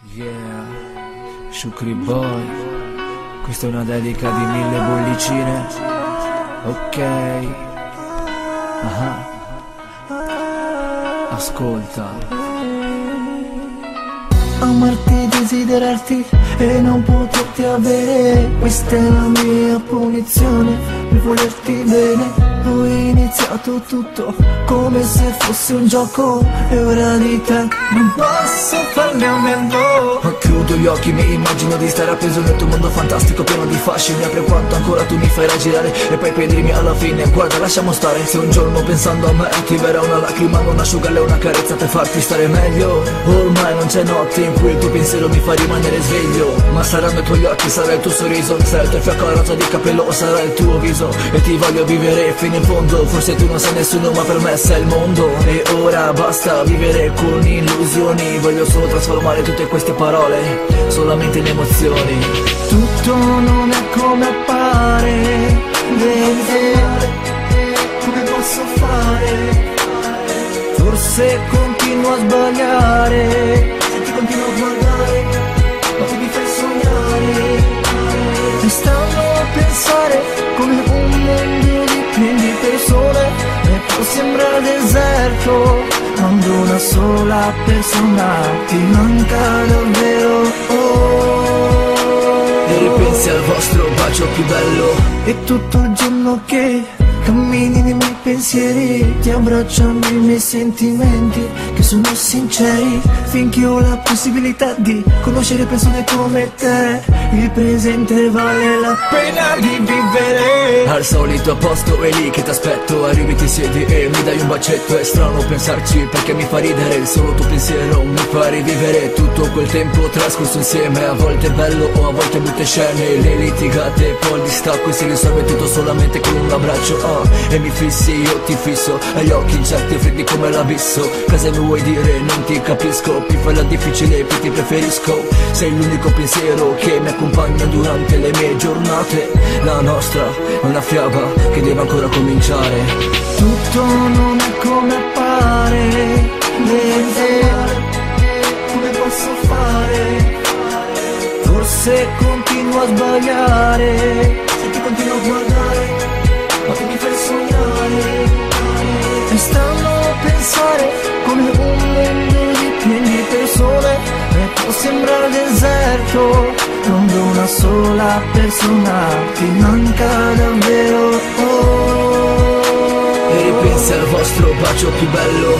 Yeah, Shukri Boy, questa è una dedica di 1000 bollicine. Ok, ascolta. Amarti, desiderarti e non poterti avere, questa è la mia punizione per volerti bene. Ho iniziato tutto come se fosse un gioco e ora di te non posso farne a meno. Ma chiudo gli occhi, mi immagino di stare appeso nel tuo mondo fantastico pieno di fascini. Apre quanto ancora tu mi fai raggirare e poi pedirmi alla fine guarda lasciamo stare. Se un giorno pensando a me ti verrà una lacrima non asciugarle, una carezza per farti stare meglio. Ormai non c'è notte in cui il tuo pensiero mi fa rimanere sveglio, ma saranno i tuoi occhi, sarà il tuo sorriso, sarà il tuo fiocco rosa di capello o sarà il tuo viso. E ti voglio vivere fino in fondo, forse tu non sei nessuno ma per me sei il mondo. E ora basta vivere con illusioni, voglio solo trasformare tutte queste parole solamente in emozioni. Tutto non è come appare, come posso fare? Forse continuo a sbagliare, se ti continuo a guardare, ma tu mi fai sognare. Ti stanno a pensare come un mondo di persone e poi sembra deserto, quando una sola persona ti manca davvero. E ripensi al vostro bacio più bello, E tutto il giorno che cammini nei miei pensieri, ti abbracciano i miei sentimenti che sono sinceri, finché ho la possibilità di conoscere persone come te. Il presente vale la pena di vivere. al solito posto è lì che ti aspetto, arrivi ti siedi e mi dai un bacetto. È strano pensarci perché mi fa ridere, il solo tuo pensiero mi fa rivivere tutto quel tempo trascorso insieme. A volte è bello o a volte brutte scene, le litigate poi il distacco e si risolve tutto solamente con un abbraccio. E mi fissi, io ti fisso, agli occhi incerti e freddi come l'abisso. Cosa mi vuoi dire? Non ti capisco, più fai la difficile più ti preferisco. Sei l'unico pensiero che mi accompagna durante le mie giornate. La nostra è una fiaba che deve ancora cominciare. Tutto non è come appare, come posso fare? Forse continuo a sbagliare, se ti continuo a guardare, ma tu mi fai sognare. E stanno a pensare come un mondo di persone e poi sembra deserto, quando una sola persona ti manca davvero. E ripensi al vostro bacio più bello,